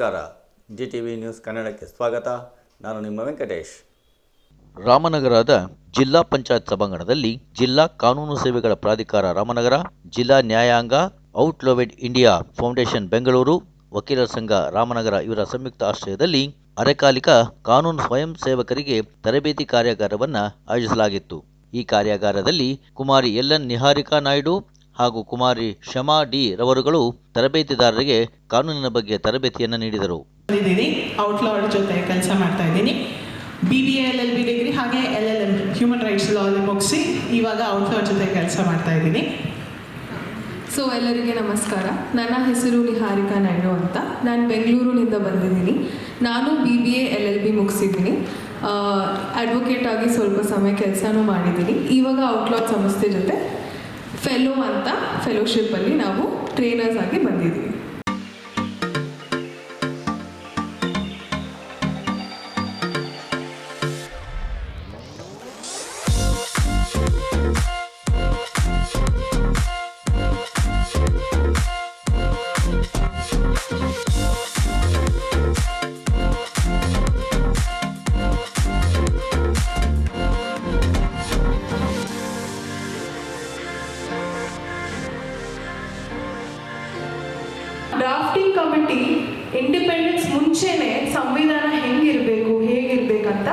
ನಮಸ್ಕಾರ. GTV news ಕನ್ನಡಕ್ಕೆ ಸ್ವಾಗತ. ನಾನು ನಿಮ್ಮ ವೆಂಕಟೇಶ್. ರಾಮನಗರದ ಜಿಲ್ಲಾ ಪಂಚಾಯತ್ ಸಭಾಂಗಣದಲ್ಲಿ ಜಿಲ್ಲಾ ಕಾನೂನು ಸೇವೆಗಳ ಪ್ರಾಧಿಕಾರ ರಾಮನಗರ, ಜಿಲ್ಲಾ ನ್ಯಾಯಾಂಗ ಔಟ್ಲೋವೆಡ್ ಇಂಡಿಯಾ ಫೌಂಡೇಶನ್ ಬೆಂಗಳೂರು, ವಕೀಲರ ಸಂಘ ರಾಮನಗರ ಇವರ ಸಂಯುಕ್ತ ಆಶ್ರಯದಲ್ಲಿ ಅರೆಕಾಲಿಕ ಕಾನೂನು ಸ್ವಯಂ ಸೇವಕರಿಗೆ ತರಬೇತಿ ಕಾರ್ಯಾಗಾರವನ್ನು ಆಯೋಜಿಸಲಾಗಿತ್ತು. ಈ ಕಾರ್ಯಾಗಾರದಲ್ಲಿ ಕುಮಾರಿ LN ನಿಹಾರಿಕಾ ನಾಯ್ಡು ಹಾಗೂ ಕುಮಾರಿ ಶಮಾ ಡಿ ರವರುಗಳು ತರಬೇತಿದಾರರಿಗೆ ಕಾನೂನಿನ ಬಗ್ಗೆ ತರಬೇತಿಯನ್ನು ನೀಡಿದರು. ಔಟ್ಲಾಡ್ ಜೊತೆ ಕೆಲಸ ಮಾಡ್ತಾ ಇದ್ದೀನಿ. BBA LLB ಡಿಗ್ರಿ ಹಾಗೆ LLM ಹ್ಯೂಮನ್ ರೈಟ್ಸ್ ಲಾ ಮುಗಿಸಿ ಇವಾಗ ಔಟ್ಲಾಡ್ ಜೊತೆ ಕೆಲಸ ಮಾಡ್ತಾ ಇದ್ದೀನಿ. ಸೊ ಎಲ್ಲರಿಗೆ ನಮಸ್ಕಾರ. ನನ್ನ ಹೆಸರು ನಿಹಾರಿಕಾ ನಾಯ್ಡು ಅಂತ. ನಾನು ಬೆಂಗಳೂರಿನಿಂದ ಬಂದಿದ್ದೀನಿ. ನಾನು BBA LLB ಮುಗಿಸಿದ್ದೀನಿ. ಅಡ್ವೊಕೇಟ್ ಆಗಿ ಸ್ವಲ್ಪ ಸಮಯ ಕೆಲಸನೂ ಮಾಡಿದ್ದೀನಿ. ಇವಾಗ ಔಟ್ಲಾಡ್ ಸಂಸ್ಥೆ ಜೊತೆ ಫೆಲೋ ಅಂತ ಫೆಲೋಶಿಪ್ಪಲ್ಲಿ ನಾವು ಟ್ರೈನರ್ಸ್ ಆಗಿ ಬಂದಿದ್ದೀವಿ. ಡ್ರಾಫ್ಟಿಂಗ್ ಕಮಿಟಿ ಇಂಡಿಪೆಂಡೆನ್ಸ್ ಮುಂಚೆನೆ ಸಂವಿಧಾನ ಹೇಗಿರಬೇಕು ಹೇಗಿರ್ಬೇಕಂತ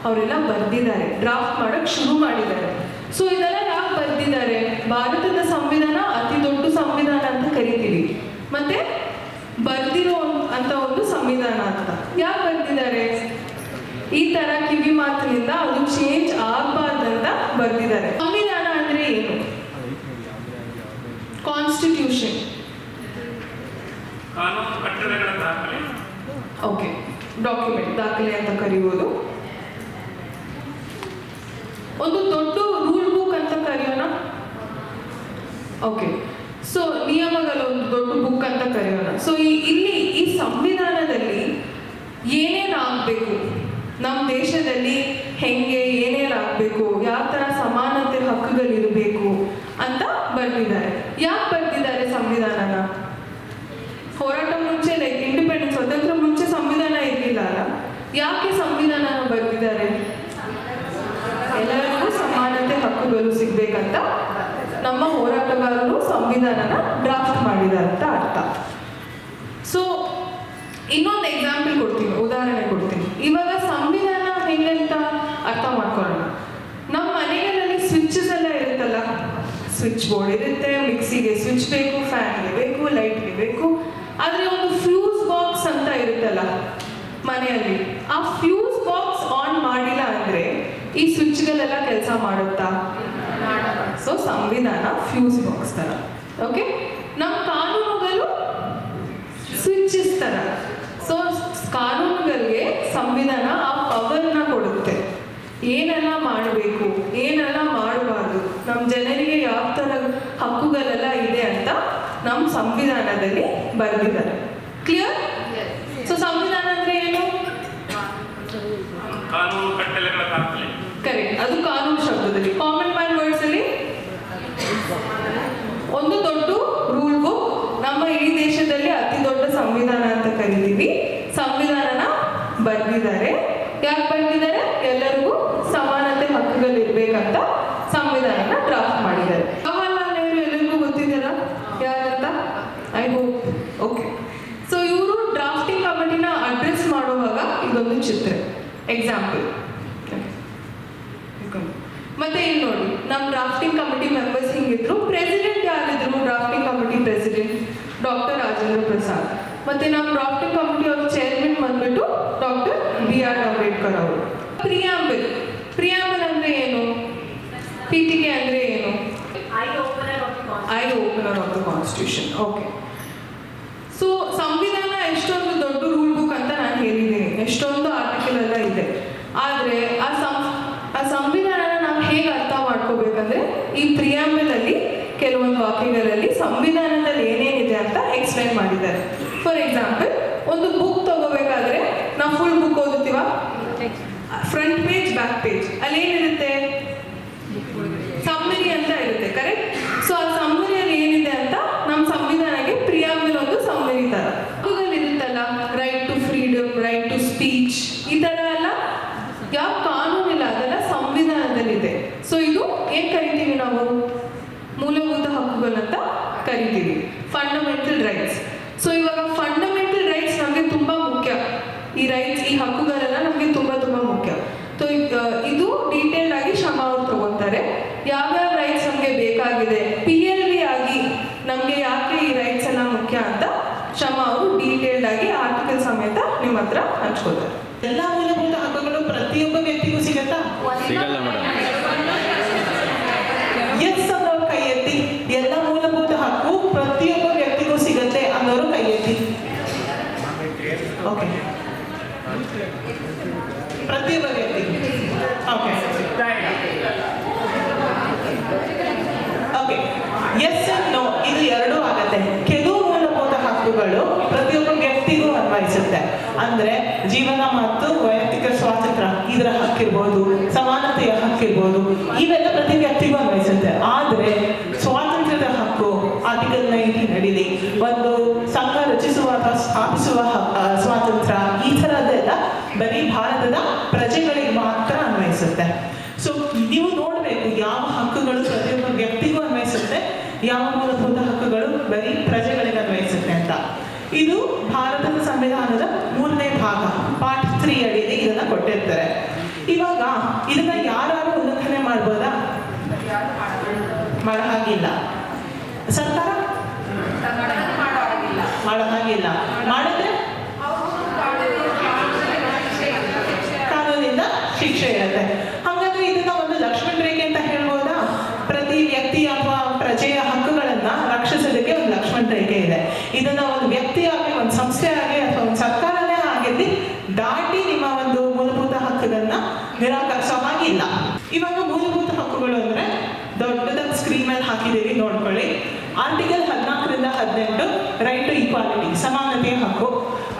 ಅವರೆಲ್ಲ ಬರೆದಿದ್ದಾರೆ, ಡ್ರಾಫ್ಟ್ ಮಾಡೋಕ್ಕೆ ಶುರು ಮಾಡಿದ್ದಾರೆ. ಸೊ ಇದೆಲ್ಲ ಯಾಕೆ ಬರೆದಿದ್ದಾರೆ? ಭಾರತದ ಸಂವಿಧಾನ ಅತಿ ದೊಡ್ಡ ಸಂವಿಧಾನ ಅಂತ ಕರಿತೀವಿ, ಮತ್ತೆ ಬರ್ದಿರೋ ಅಂತ ಒಂದು ಸಂವಿಧಾನ ಅಂತ ಯಾಕೆ ಬರೆದಿದ್ದಾರೆ? ಈ ತರ ಕಿವಿ ಮಾತಿನಿಂದ ಅದು ಚೇಂಜ್ ಆಗಬಾರ್ದಂತ ಬರೆದಿದ್ದಾರೆ. ಸಂವಿಧಾನ ಅಂದ್ರೆ ಏನು? ಕಾನ್ಸ್ಟಿಟ್ಯೂಷನ್, ಓಕೆ, ಡಾಕ್ಯುಮೆಂಟ್, ದಾಖಲೆ ಅಂತ ಕರೆಯುವುದು. ಒಂದು ದೊಡ್ಡ ರೂಲ್ ಬುಕ್ ಅಂತ ಕರೆಯೋಣ. ಓಕೆ, ಸೊ ನಿಯಮಗಳ ಒಂದು ದೊಡ್ಡ ಬುಕ್ ಅಂತ ಕರೆಯೋಣ. ಸೊ ಇಲ್ಲಿ ಈ ಸಂವಿಧಾನದಲ್ಲಿ ಏನೇನು ಆಗಬೇಕು, ನಮ್ಮ ದೇಶದಲ್ಲಿ ಹೆಂಗೆ ಏನೇನು ಆಗಬೇಕು, ಯಾವ ಥರ ಸಮಾನತೆ ಹಕ್ಕುಗಳಿರಬೇಕು ಅಂತ ಬರೆದಿದ್ದಾರೆ. ಯಾಕೆ ಬರೆದಿದ್ದಾರೆ ಸಂವಿಧಾನನ? ಹೋರಾಟ ಮುಂಚೆ, ಲೈಕ್ ಇಂಡಿಪೆಂಡೆನ್ಸ್ ಸ್ವತಂತ್ರ ಮುಂಚೆ ಸಂವಿಧಾನ ಇರಲಿಲ್ಲ ಅಲ್ಲ. ಯಾಕೆ ಸಂವಿಧಾನ ಬರೆದಿದ್ದಾರೆ? ಎಲ್ಲರಿಗೂ ಸಮಾನತೆ ಹಕ್ಕುಗಳು ಸಿಗ್ಬೇಕಂತ ನಮ್ಮ ಹೋರಾಟಗಾರರು ಸಂವಿಧಾನನ ಡ್ರಾಫ್ಟ್ ಮಾಡಿದ್ದಾರೆ ಅಂತ ಅರ್ಥ. ಸೊ ಇನ್ನೊಂದು ಎಕ್ಸಾಂಪಲ್ ಕೊಡ್ತೀನಿ, ಉದಾಹರಣೆ ಕೊಡ್ತೀನಿ. ಇವಾಗ ಸಂವಿಧಾನ ಹೆಂಗಂತ ಅರ್ಥ ಮಾಡ್ಕೊಳ್ಳೋಣ. ನಮ್ಮ ಮನೆಗಳಲ್ಲಿ ಸ್ವಿಚಸ್ ಎಲ್ಲ ಇರುತ್ತಲ್ಲ, ಸ್ವಿಚ್ ಬೋರ್ಡ್ ಇರುತ್ತೆ, ಮಿಕ್ಸಿಗೆ ಸ್ವಿಚ್ ಬೇಕು, ಫ್ಯಾನ್ಗೆ ಬೇಕು, ಲೈಟ್ಗೆ ಬೇಕು. ಆದರೆ ಒಂದು ಫ್ಯೂಸ್ ಬಾಕ್ಸ್ ಅಂತ ಇರುತ್ತಲ್ಲ ಮನೆಯಲ್ಲಿ, ಆ ಫ್ಯೂಸ್ ಬಾಕ್ಸ್ ಆನ್ ಮಾಡಿಲ್ಲ ಅಂದರೆ ಈ ಸ್ವಿಚ್ಗಳೆಲ್ಲ ಕೆಲಸ ಮಾಡುತ್ತಾ? ಸೊ ಸಂವಿಧಾನ ಫ್ಯೂಸ್ ಬಾಕ್ಸ್ ಥರ. ಓಕೆ, ನಮ್ಮ ಕಾನೂನುಗಳು ಸ್ವಿಚಸ್ ಥರ. ಸೊ ಕಾನೂನುಗಳಿಗೆ ಸಂವಿಧಾನ ಆ ಪವರ್ನ ಕೊಡುತ್ತೆ. ಏನೆಲ್ಲ ಮಾಡಬೇಕು, ಏನೆಲ್ಲ ಮಾಡಬಾರ್ದು, ನಮ್ಮ ಜನರಿಗೆ ಯಾವ ಥರ ಹಕ್ಕುಗಳೆಲ್ಲ ಇದೆ ಅಂತ ನಮ್ಮ ಸಂವಿಧಾನದಲ್ಲಿ ಬರೆದಿದ್ದಾರೆ. ಕ್ಲಿಯರ್? ಸೊ ಸಂವಿಧಾನ ಅಂದ್ರೆ ಏನು? ಕರೆಕ್ಟ್, ಅದು ಕಾನೂನು ಶಬ್ದದಲ್ಲಿ. ಕಾಮನ್ ಮ್ಯಾನ್ ವರ್ಡ್ಸ್ ಅಲ್ಲಿ ಒಂದು ದೊಡ್ಡ ರೂಲ್ ಬುಕ್, ನಮ್ಮ ಇಡೀ ದೇಶದಲ್ಲಿ ಅತಿ ದೊಡ್ಡ ಸಂವಿಧಾನ ಅಂತ ಕರಿತೀವಿ. ಸಂವಿಧಾನನ ಬರೆದಿದ್ದಾರೆ. ಯಾಕೆ ಬರೆದಿದ್ದಾರೆ? ಎಲ್ಲರಿಗೂ ಸಮಾನತೆ ಹಕ್ಕುಗಳಿರ್ಬೇಕಂತ ಸಂವಿಧಾನನ ಡ್ರಾಫ್ಟ್ ಮಾಡಿದ್ದಾರೆ. ಜವಾಹರ್ಲಾಲ್ ನೆಹರು ಎಲ್ಲರಿಗೂ ಗೊತ್ತಿದೆಯಲ್ಲ ಯಾರಂತ? I hope. ಓಕೆ, ಸೊ ಇವರು ಡ್ರಾಫ್ಟಿಂಗ್ ಕಮಿಟಿನ ಅಡ್ರೆಸ್ ಮಾಡುವಾಗ ಇದೊಂದು ಚಿತ್ರ, ಎಕ್ಸಾಂಪಲ್. ಮತ್ತೆ ಇಲ್ಲಿ ನೋಡಿ, ನಮ್ಮ ಡ್ರಾಫ್ಟಿಂಗ್ ಕಮಿಟಿ ಮೆಂಬರ್ಸ್ ಹಿಂಗಿದ್ರು. ಪ್ರೆಸಿಡೆಂಟ್ ಯಾರಿದ್ರು? Drafting committee president doctor Rajendra Prasad. ಮತ್ತೆ ನಮ್ಮ ಡ್ರಾಫ್ಟಿಂಗ್ ಕಮಿಟಿ ಅವ್ರ ಚೇರ್ಮನ್ ಬಂದ್ಬಿಟ್ಟು ಡಾಕ್ಟರ್ BR ಅಂಬೇಡ್ಕರ್ ಅವರು. ಪ್ರಿಯಾಂಬಲ್ ಅಂದ್ರೆ ಏನು? ಪೀಠಿಕೆ ಅಂದ್ರೆ ಏನು? Eye opener of the constitution. Okay, so ಸಂವಿಧಾನ ಎಷ್ಟೊಂದು ದೊಡ್ಡ ರೂಲ್ ಬುಕ್ ಅಂತ ನಾನು ಹೇಳಿದ್ದೀನಿ, ಎಷ್ಟೊಂದು ಆರ್ಟಿಕಲ್ ಎಲ್ಲ ಇದೆ. ಆದರೆ ಆ ಸಂವಿಧಾನನ ನಾವು ಹೇಗೆ ಅರ್ಥ ಮಾಡ್ಕೋಬೇಕಂದ್ರೆ ಈ ಪ್ರಿಯಾಂಬಲ್ ಅಲ್ಲಿ ಕೆಲವೊಂದು ವಾಕ್ಯಗಳಲ್ಲಿ ಸಂವಿಧಾನದಲ್ಲಿ ಏನೇನಿದೆ ಅಂತ ಎಕ್ಸ್ಪ್ಲೈನ್ ಮಾಡಿದ್ದಾರೆ. ಫಾರ್ ಎಕ್ಸಾಂಪಲ್, ಒಂದು ಬುಕ್ ತಗೋಬೇಕಾದ್ರೆ ನಾವು ಫುಲ್ ಬುಕ್ ಓದುತ್ತೀವ, ಫ್ರಂಟ್ ಪೇಜ್ ಬ್ಯಾಕ್ ಪೇಜ್, ಅಲ್ಲಿ ಏನಿರುತ್ತೆ? ಸಮ್ಮರಿ ಅಂತ ಇರುತ್ತೆ. ಕರೆಕ್ಟ್? ಸೊ ಆ ಸಮ್ಮರಿಯಲ್ಲಿ ಏನಿದೆ ಅಂತ ನಮ್ಮ ಸಂವಿಧಾನಕ್ಕೆ ಪ್ರಿಯಾಂಬಲ್ ಒಂದು ಸಮ್ಮರಿ ತರ ಇರುತ್ತಲ್ಲ, ರೈಟ್ ಯಾವ ಕಾನೂನಿಲ್ಲ, ಅದೆಲ್ಲ ಸಂವಿಧಾನದಲ್ಲಿದೆ. ಸೊ ಇದು ಏನ್ ಕರಿತೀವಿ ನಾವು? ಮೂಲಭೂತ ಹಕ್ಕುಗಳಂತ ಕರಿತೀವಿ, ಫಂಡಮೆಂಟಲ್ ರೈಟ್ಸ್. ಸೊ ಇವಾಗ ಫಂಡಮೆಂಟಲ್ ರೈಟ್ಸ್ ನಮಗೆ ತುಂಬಾ ಮುಖ್ಯ. ಈ ರೈಟ್ಸ್, ಈ ಹಕ್ಕುಗಳೆಲ್ಲ ನಮಗೆ ತುಂಬಾ ಮುಖ್ಯ. ಸೊ ಇದು ಡೀಟೇಲ್ಡ್ ಆಗಿ ಶಮ ಅವ್ರು ತಗೋತಾರೆ. ಯಾವ್ಯಾವ ರೈಟ್ಸ್ ನಮಗೆ ಬೇಕಾಗಿದೆ, PLV ಆಗಿ ನಮಗೆ ಯಾಕೆ ಈ ರೈಟ್ಸ್ ಎಲ್ಲ ಮುಖ್ಯ ಅಂತ ಶಮ ಅವರು ಡೀಟೇಲ್ಡ್ ಆಗಿ ಆರ್ಟಿಕಲ್ ಸಮೇತ ನಿಮ್ಮ ಹತ್ರ ಹಂಚ್ಕೋತಾರೆ. ಎಲ್ಲ ಮೂಲಭೂತ ಹಕ್ಕುಗಳು ಪ್ರತಿಯೊಬ್ಬ ವ್ಯಕ್ತಿಗೂ ಸಿಗತ್ತಾ? ಸಿಗಲ್ಲ ಮೇಡಮ್. ಎಸ್ ಅನ್ನೋರು ಕೈ ಎತ್ತಿ. ಎಲ್ಲ ಮೂಲಭೂತ ಹಕ್ಕು ಪ್ರತಿಯೊಬ್ಬ ವ್ಯಕ್ತಿಗೂ ಸಿಗತ್ತೆ ಅನ್ನೋರು ಕೈ ಎತ್ತಿ. ಓಕೆ, ಪ್ರತಿಯೊಬ್ಬ ವ್ಯಕ್ತಿ. Okay okay, yes and no ಇದು ಎರಡೂ ಆಗತ್ತೆ. ಕೆಲವು ಮೂಲಭೂತ ಹಕ್ಕುಗಳು ಪ್ರತಿಯೊಬ್ಬ ವ್ಯಕ್ತಿಗೂ ಅನ್ವಯಿಸುತ್ತೆ. ಅಂದ್ರೆ ಜೀವನ ಮತ್ತು ವೈಯಕ್ತಿಕ ಸ್ವಾತಂತ್ರ್ಯ ಇದರ ಹಕ್ಕಿರ್ಬೋದು, ಸಮಾನತೆಯ ಹಕ್ಕಿರ್ಬೋದು, ಇವೆಲ್ಲ ಪ್ರತಿ ವ್ಯಕ್ತಿಗೂ ಅನ್ವಯಿಸುತ್ತೆ. ಆದ್ರೆ ಸ್ವಾತಂತ್ರ್ಯದ ಹಕ್ಕು ಆರ್ಟಿಕಲ್ 19 ಅಡಿಲಿ ಒಂದು ಸಂಘ ರಚಿಸುವ ಅಥವಾ ಸ್ಥಾಪಿಸುವ ಸ್ವಾತಂತ್ರ್ಯ, ಈ ಥರದ್ದೆಲ್ಲ ಬರೀ ಭಾರತದ ಪ್ರಜೆಗಳಿಗೆ ಮಾತ್ರ ಅನ್ವಯಿಸುತ್ತೆ. ಸೊ ನೀವು ನೋಡಬೇಕು ಯಾವ ಹಕ್ಕುಗಳು ಪ್ರತಿಯೊಬ್ಬ ವ್ಯಕ್ತಿಗೂ ಅನ್ವಯಿಸುತ್ತೆ, ಯಾವ ಮೂಲಭೂತ ಹಕ್ಕುಗಳು ಬರೀ ಪ್ರಜೆಗಳಿಗೆ ಅನ್ವಯಿಸುತ್ತೆ ಅಂತ. ಇದು ಭಾರತದ ಸಂವಿಧಾನದ 3ನೇ ಭಾಗ, ಪಾರ್ಟ್ 3 ಅಡಿಯಲ್ಲಿ ಇದನ್ನ ಕೊಟ್ಟಿರ್ತಾರೆ. ಇವಾಗ ಇದನ್ನ ಯಾರು ಉಲ್ಲಂಘನೆ ಮಾಡ್ಬೋದಾ? ಮಾಡೋ ಹಾಗಿಲ್ಲ. ಸರ್ಕಾರ ಮಾಡೋ ಹಾಗಿಲ್ಲ. ಮಾಡಿದ್ರೆ ಕಾನೂನಿಂದ ಶಿಕ್ಷೆ ಇರುತ್ತೆ. ಹಾಗಾದ್ರೆ ಇದನ್ನ ಒಂದು ಲಕ್ಷ್ಮಣ ರೇಖೆ ಅಂತ ಹೇಳ್ಬೋದಾ? ಪ್ರತಿ ವ್ಯಕ್ತಿ ಅಥವಾ ಪ್ರಜೆಯ ಹಕ್ಕುಗಳನ್ನ ರಕ್ಷಿಸೋದಕ್ಕೆ ಒಂದು ಲಕ್ಷ್ಮಣ ರೇಖೆ ಇದೆ. ಇದನ್ನ ಒಂದು ವ್ಯಕ್ತಿ ಆಗಲಿ, ಒಂದು ಸಂಸ್ಥೆ ಆಗಲಿ ಅಥವಾ ಒಂದು ಸರ್ಕಾರನೇ ಆಗಿರ್ಲಿ ದಾಟಿ ನಿಮ್ಮ ಒಂದು ಮೂಲಭೂತ ಹಕ್ಕುಗಳನ್ನ ನಿರಾಕರಿಸೋ ಹಾಗಿಲ್ಲ. ಇವಾಗ ಮೂಲಭೂತ ಹಕ್ಕುಗಳು ಅಂದ್ರೆ ದೊಡ್ಡದಾಗಿ ಸ್ಕ್ರೀನ್ ಮೇಲೆ ಹಾಕಿದ್ದೀವಿ, ನೋಡ್ಕೊಳ್ಳಿ. ಆರ್ಟಿಕಲ್ 14ರಿಂದ 18 ರೈಟ್ ಟು ಈಕ್ವಾಲಿಟಿ, ಸಮಾನತೆಯ ಹಕ್ಕು.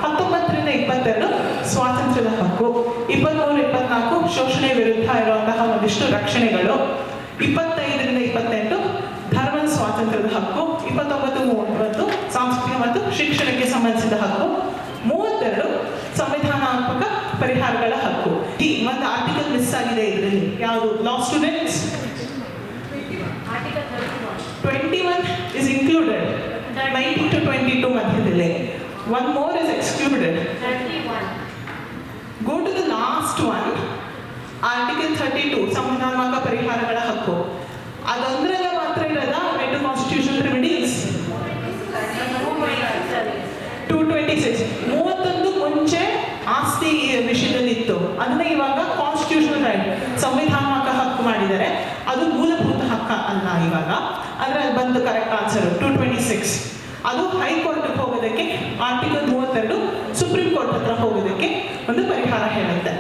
19ರಿಂದ 22 ಸ್ವಾತಂತ್ರ್ಯದ ಹಕ್ಕು. 23, 24 ಶೋಷಣೆ ವಿರುದ್ಧ ಇರುವಂತಹ ಒಂದಿಷ್ಟು ರಕ್ಷಣೆಗಳು. 25ರಿಂದ 28 ಧರ್ಮದ ಸ್ವಾತಂತ್ರ್ಯದ ಹಕ್ಕು. 29, 30 ಸಾಂಸ್ಕೃತಿಕ ಮತ್ತು ಶಿಕ್ಷಣಕ್ಕೆ ಸಂಬಂಧಿಸಿದ ಹಕ್ಕು. 32 ಸಂವಿಧಾನಾತ್ಮಕ ಪರಿಹಾರಗಳ ಹಕ್ಕು. ಈ ಒಂದು ಆರ್ಟಿಕಲ್ ಮಿಸ್ ಆಗಿದೆ ಇದರಲ್ಲಿ. ಯಾವುದು? ಲಾ ಸ್ಟೂಡೆಂಟ್ಸ್ 21 is included, 19 to 22 ಮಧ್ಯದಲ್ಲಿ. One more is excluded. 31. Go to the last one, Article 32 ಸಂವಿಧಾನಾತ್ಮಕ ಪರಿಹಾರಗಳ ಹಕ್ಕು. ಅದೊಂದರಲ್ಲ ಮಾತ್ರ ಇರೋದಾ? right to constitutional remedies 226. 31 ಮುಂಚೆ ಆಸ್ತಿ ವಿಷಯದಲ್ಲಿ ಇತ್ತು, ಅದನ್ನ ಇವಾಗ ಕಾನ್ಸ್ಟಿಟ್ಯೂಷನಲ್ ರೈಟ್, ಸಂವಿಧಾನಾತ್ಮಕ ಹಕ್ಕು ಮಾಡಿದ್ದಾರೆ. ಅದು ಮೂಲಭೂತ ಹಕ್ಕ ಅಲ್ಲ ಇವಾಗ. ಆದ್ರೆ ಅದು ಬಂದು ಕರೆಕ್ಟ್ ಆನ್ಸರ್ 226. ಅದು ಹೈಕೋರ್ಟ್ಗೆ ಹೋಗೋದಕ್ಕೆ, ಆರ್ಟಿಕಲ್ 32 ಸುಪ್ರೀಂ ಕೋರ್ಟ್ ಹತ್ರ ಹೋಗೋದಕ್ಕೆ ಒಂದು ಪರಿಹಾರ ಹೇಳುತ್ತೆ.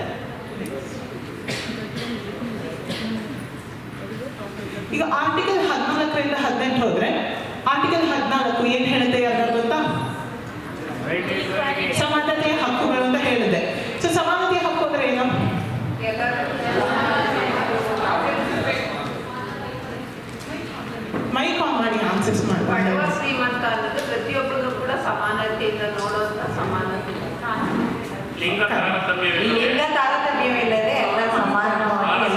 ಈಗ ಆರ್ಟಿಕಲ್ 14ರಿಂದ 18 ಹೋದ್ರೆ, ಆರ್ಟಿಕಲ್ 14 ಏನ್ ಹೇಳುತ್ತೆ ಯಾರು ಗೊತ್ತಾ? ಸಮಾನತೆಯ ಹಕ್ಕುಗಳು ಅಂತ ಹೇಳಿದೆ. ಸೊ ಸಮಾನತೆಯ ಹಕ್ಕು ಅಂದ್ರೆ ಏನು? ಮೈಕ್ ಆನ್ ಮಾಡಿ ಆನ್ಸರ್ಸ್ ಮಾಡಿ. ಶ್ರೀಮಂತ ಅನ್ನೋದು ಪ್ರತಿಯೊಬ್ಬರು ಕೂಡ ಸಮಾನತೆಯಿಂದ ನೋಡುವಂತ ಸಮಾನತೆ. ಲಿಂಗ ತಾರತಮ್ಯವಿಲ್ಲದೆ ಎಲ್ಲ ಸಮಾನವಾಗಿ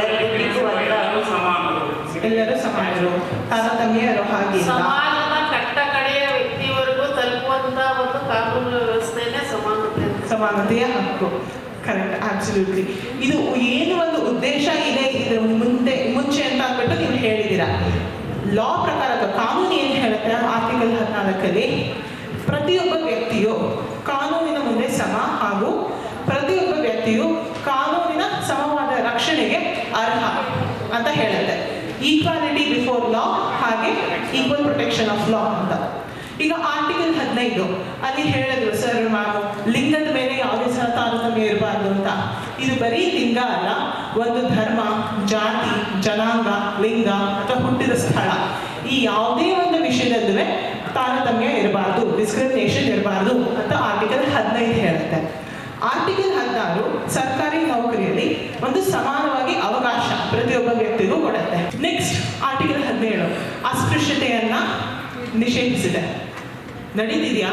ಎಲ್ಲರೂ ಸಮಾನರು, ತಾರತಮ್ಯ ಇರೋ ಹಾಗಿಲ್ಲ. ಸಮಾಜದ ಕಟ್ಟ ಕಡೆಯ ವ್ಯಕ್ತಿವರೆಗೂ ತಲುಪುವಂತ ಒಂದು ಕಾನೂನು ವ್ಯವಸ್ಥೆನೇ ಸಮಾನತೆ. ಸಮಾನತೆಯ ಹಕ್ಕು, ಕರೆಕ್ಟ್, ಅಬ್ಸಲ್ಯೂಟ್ಲಿ. ಇದು ಏನು ಒಂದು ಉದ್ದೇಶ ಇದೆ ಇದು ಮುಂಚೆ ಅಂತ ಅಂದ್ಬಿಟ್ಟು ನೀವು ಹೇಳಿದ್ದೀರಾ. ಲಾ ಪ್ರಕಾರ ಕಾನೂನು ಏನು ಹೇಳುತ್ತೆ? ಆರ್ಟಿಕಲ್ 14 ಪ್ರತಿಯೊಬ್ಬ ವ್ಯಕ್ತಿಯು ಕಾನೂನಿನ ಮುಂದೆ ಸಮ ಹಾಗೂ ಪ್ರತಿಯೊಬ್ಬ ವ್ಯಕ್ತಿಯು ಕಾನೂನಿನ ಸಮವಾದ ರಕ್ಷಣೆಗೆ ಅರ್ಹ ಅಂತ ಹೇಳುತ್ತೆ. ಈಕ್ವಾಲಿಟಿ ಬಿಫೋರ್ ಲಾ ಹಾಗೆ ಈಕ್ವಲ್ ಪ್ರೊಟೆಕ್ಷನ್ ಆಫ್ ಲಾ ಅಂತ. ಈಗ ಆರ್ಟಿಕಲ್ 15 ಅಲ್ಲಿ ಹೇಳಿದ್ರು ಸರ್ ಮ್ಯಾಮ್, ಲಿಂಗದ ಮೇಲೆ ಯಾವುದೇ ಸಹ ತಾರತಮ್ಯ ಇರಬಾರ್ದು ಅಂತ. ಇದು ಬರೀ ಲಿಂಗ ಅಲ್ಲ, ಒಂದು ಧರ್ಮ, ಜಾತಿ, ಜನಾಂಗ, ಲಿಂಗ ಅಥವಾ ಹುಟ್ಟಿದ ಸ್ಥಳ, ಈ ಯಾವುದೇ ಒಂದು ವಿಷಯದಲ್ಲೂ ತಾರತಮ್ಯ ಇರಬಾರ್ದು, ಡಿಸ್ಕ್ರಿಮಿನೇಷನ್ ಇರಬಾರ್ದು ಅಂತ ಆರ್ಟಿಕಲ್ 15 ಹೇಳುತ್ತೆ. ಆರ್ಟಿಕಲ್ 16 ಸರ್ಕಾರಿ ನೌಕರಿಯಲ್ಲಿ ಒಂದು ಸಮಾನವಾಗಿ ಅವಕಾಶ ಪ್ರತಿಯೊಬ್ಬ ವ್ಯಕ್ತಿಗೂ ಕೊಡುತ್ತೆ. ನೆಕ್ಸ್ಟ್ ಆರ್ಟಿಕಲ್ 17 ಅಸ್ಪೃಶ್ಯತೆಯನ್ನ ನಿಷೇಧಿಸಿದೆ. ನಡೀತಿದ್ಯಾ?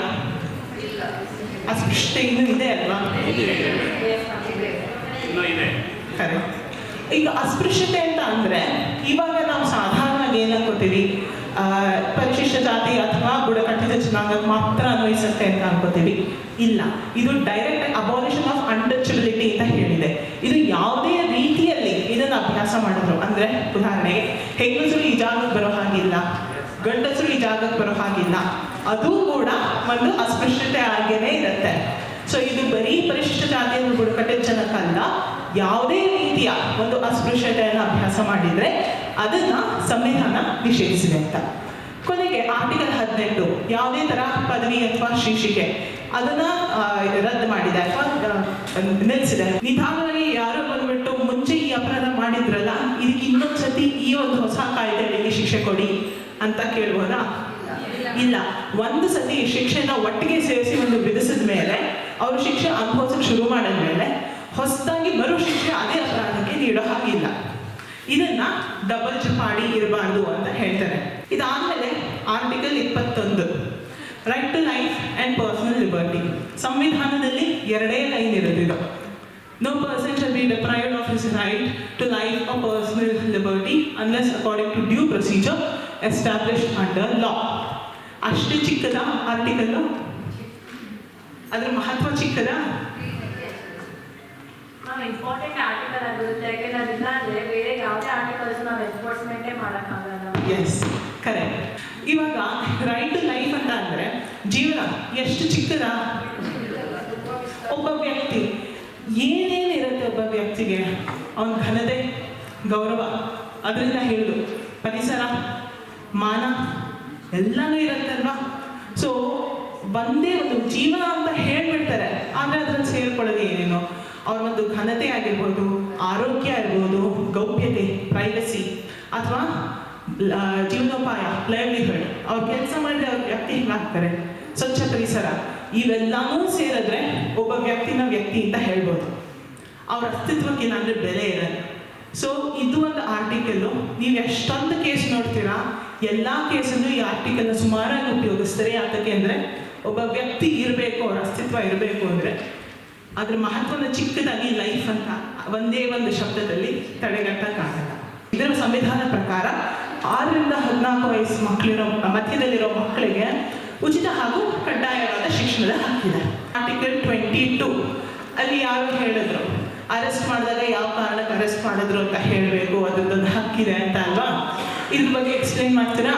ಅಸ್ಪೃಶ್ಯತೆ ಇನ್ನೂ ಇದೆ ಅಲ್ವಾ? ಇನ್ನೂ ಇದೆ. ಕರೆಕ್ಟ್. ಈಗ ಅಸ್ಪೃಶ್ಯತೆ ಅಂತ ಅಂದರೆ ಇವಾಗ ನಾವು ಸಾಧಾರಣವಾಗಿ ಏನು ಅನ್ಕೋತೀವಿ, ಪರಿಶಿಷ್ಟ ಜಾತಿ ಅಥವಾ ಬುಡಕಟ್ಟಿದ ಜನಾಂಗಕ್ಕೆ ಮಾತ್ರ ಅನ್ವಯಿಸುತ್ತೆ ಅಂತ ಅನ್ಕೋತೀವಿ. ಇಲ್ಲ, ಇದು ಡೈರೆಕ್ಟ್ ಅಬಾಲಿಷನ್ ಆಫ್ ಅನ್ಟಚಬಿಲಿಟಿ ಅಂತ ಹೇಳಿದೆ. ಇದು ಯಾವುದೇ ರೀತಿಯಲ್ಲಿ ಇದನ್ನು ಅಭ್ಯಾಸ ಮಾಡಿದ್ರು ಅಂದರೆ, ಉದಾಹರಣೆಗೆ ಹೆಂಗಸರು ಈ ಜಾಗಕ್ಕೆ ಬರೋ ಹಾಗಿಲ್ಲ, ಗಂಡಸರು ಈ ಜಾಗಕ್ಕೆ ಬರೋ ಹಾಗಿಲ್ಲ, ಅದು ಕೂಡ ಒಂದು ಅಸ್ಪೃಶ್ಯತೆ ಆಗೇನೆ ಇರುತ್ತೆ. ಸೊ ಇದು ಬರೀ ಪರಿಶಿಷ್ಟ ಜಾತಿಯ ಬುಡಕಟ್ಟಿದ ಜನಕ್ಕಲ್ಲ, ಯಾವುದೇ ರೀತಿಯ ಒಂದು ಅಸ್ಪೃಶ್ಯತೆಯನ್ನು ಅಭ್ಯಾಸ ಮಾಡಿದರೆ ಅದನ್ನ ಸಂವಿಧಾನ ನಿಷೇಧಿಸಿದೆ ಅಂತ. ಕೊನೆಗೆ ಆರ್ಟಿಕಲ್ 18 ಯಾವುದೇ ತರ ಪದವಿ ಅಥವಾ ಶೀರ್ಷಿಕೆ ಅದನ್ನ ರದ್ದು ಮಾಡಿದೆ ಅಥವಾ ನಿಲ್ಲಿಸಿದೆ. ನಿಧಾನವಾಗಿ ಯಾರು ಬಂದ್ಬಿಟ್ಟು ಮುಂಚೆ ಈ ಅಪರಾಧ ಮಾಡಿದ್ರಲ್ಲ, ಇದಕ್ಕೆ ಇನ್ನೊಂದ್ಸತಿ ಈ ಒಂದು ಹೊಸ ಕಾಯ್ದೆಯಲ್ಲಿ ಶಿಕ್ಷೆ ಕೊಡಿ ಅಂತ ಕೇಳುವುದಾ? ಇಲ್ಲ. ಒಂದು ಸತಿ ಶಿಕ್ಷೆನ ಒಟ್ಟಿಗೆ ಸೇರಿಸಿ ಒಂದು ವಿಧಿಸಿದ ಮೇಲೆ ಅವರು ಶಿಕ್ಷೆ ಅನುಭವಿಸಕ್ಕೆ ಶುರು ಮಾಡಿದ ಮೇಲೆ ಹೊಸದಾಗಿ ಮರು ಶಿಕ್ಷೆ ಅದೇ ಅಪರಾಧಕ್ಕೆ ನೀಡೋ ಹಾಗಿಲ್ಲ. ಇದನ್ನ ಡಬಲ್ ಮಾಡಿ ಇರಬಾರ್ದು ಅಂತ ಹೇಳ್ತಾರೆ. ಇದಾದ್ಮೇಲೆ article 21 right to life and personal liberty. ಸಂವಿಧಾನದಲ್ಲಿ 2 ಲೈನ್ ಇರೋದಿದು. No person shall be deprived of his right to life or personal liberty unless according to due procedure established under law. ಅಷ್ಟೇ ಚಿಕ್ಕದ ಆರ್ಟಿಕಲ್, ಅದ್ರ ಮಹತ್ವ ಚಿಕ್ಕದ? ನಾವು ಇಂಪಾರ್ಟೆಂಟ್ ಆರ್ಟಿಕಲ್ ಆಗಿರುತ್ತೆ, ಯಾಕೆಂದ್ರೆ ಅದಿಲ್ಲ ಅಂದರೆ ಬೇರೆ ಯಾವುದೇ ಆರ್ಟಿಕಲ್ಸ್ ನಾವು ಎನ್ಫೋರ್ಸ್ಮೆಂಟೇ ಮಾಡೋಕ್ಕಾಗಲ್ಲ. Yes, correct. ಇವಾಗ ರೈಟ್ ಟು ಲೈಫ್ ಅಂತ ಅಂದರೆ ಜೀವನ ಎಷ್ಟು ಚಿಕ್ಕದ? ಒಬ್ಬ ವ್ಯಕ್ತಿ ಏನೇನಿರುತ್ತೆ ಒಬ್ಬ ವ್ಯಕ್ತಿಗೆ, ಅವನ ಘನತೆ, ಗೌರವ, ಅದರಿಂದ ಹಿಡಿದು ಪರಿಸರ, ಮಾನ ಎಲ್ಲನೂ ಇರುತ್ತಲ್ವಾ. ಸೊ ಒಂದೇ ಒಂದು ಜೀವನ ಅಂತ ಹೇಳ್ಬಿಡ್ತಾರೆ, ಆದರೆ ಅದ್ರಲ್ಲಿ ಸೇರ್ಕೊಳ್ಳೋದು ಏನೇನೋ ಅವ್ರ ಒಂದು ಘನತೆ ಆಗಿರ್ಬೋದು, ಆರೋಗ್ಯ ಇರ್ಬೋದು, ಗೌಪ್ಯತೆ, ಪ್ರೈವಸಿ ಅಥವಾ ಜೀವನೋಪಾಯ, ಲೈವ್ಲಿಹುಡ್, ಅವ್ರು ಕೆಲಸ ಮಾಡಿದ್ರೆ ಅವ್ರ ವ್ಯಕ್ತಿ ಹಿಂಗಾಗ್ತಾರೆ, ಸ್ವಚ್ಛ ಪರಿಸರ, ಇವೆಲ್ಲನೂ ಸೇರಿದ್ರೆ ಒಬ್ಬ ವ್ಯಕ್ತಿನ ವ್ಯಕ್ತಿ ಅಂತ ಹೇಳ್ಬೋದು. ಅವ್ರ ಅಸ್ತಿತ್ವಕ್ಕೆ ಏನಾದರೂ ಬೆಲೆ ಇರಲ್ಲ. ಸೊ ಇದು ಒಂದು ಆರ್ಟಿಕಲ್ಲು. ನೀವು ಎಷ್ಟೊಂದು ಕೇಸ್ ನೋಡ್ತೀರಾ, ಎಲ್ಲ ಕೇಸಲ್ಲೂ ಈ ಆರ್ಟಿಕಲ್ನ ಸುಮಾರಾಗಿ ಉಪಯೋಗಿಸ್ತಾರೆ. ಯಾತಕ್ಕೆ ಅಂದರೆ ಒಬ್ಬ ವ್ಯಕ್ತಿ ಇರಬೇಕು, ಅವ್ರ ಅಸ್ತಿತ್ವ ಇರಬೇಕು ಅಂದರೆ ಅದ್ರ ಮಹತ್ವನ ಚಿಕ್ಕದಾಗಿ ಲೈಫ್ ಅಂತ ಒಂದೇ ಒಂದು ಶಬ್ದದಲ್ಲಿ ತಡೆಗಟ್ಟಕ್ಕಾಗಲ್ಲ. ಇದರ ಸಂವಿಧಾನ ಪ್ರಕಾರ 6 ರಿಂದ 14 ವಯಸ್ಸು ಮಕ್ಕಳಿರೋ ಮಧ್ಯದಲ್ಲಿರೋ ಮಕ್ಕಳಿಗೆ ಉಚಿತ ಹಾಗೂ ಕಡ್ಡಾಯವಾದ ಶಿಕ್ಷಣದ ಹಕ್ಕಿದೆ. ಆರ್ಟಿಕಲ್ 22 ಅಲ್ಲಿ ಯಾರು ಹೇಳಿದ್ರು, ಅರೆಸ್ಟ್ ಮಾಡಿದಾಗ ಯಾವ ಕಾರಣಕ್ಕೆ ಅರೆಸ್ಟ್ ಮಾಡಿದ್ರು ಅಂತ ಹೇಳಬೇಕು, ಅದರದ್ದೊಂದು ಹಕ್ಕಿದೆ ಅಂತ ಅಲ್ವಾ? ಇದ್ರ ಬಗ್ಗೆ ಎಕ್ಸ್ಪ್ಲೇನ್ ಮಾಡ್ತೀರಾ?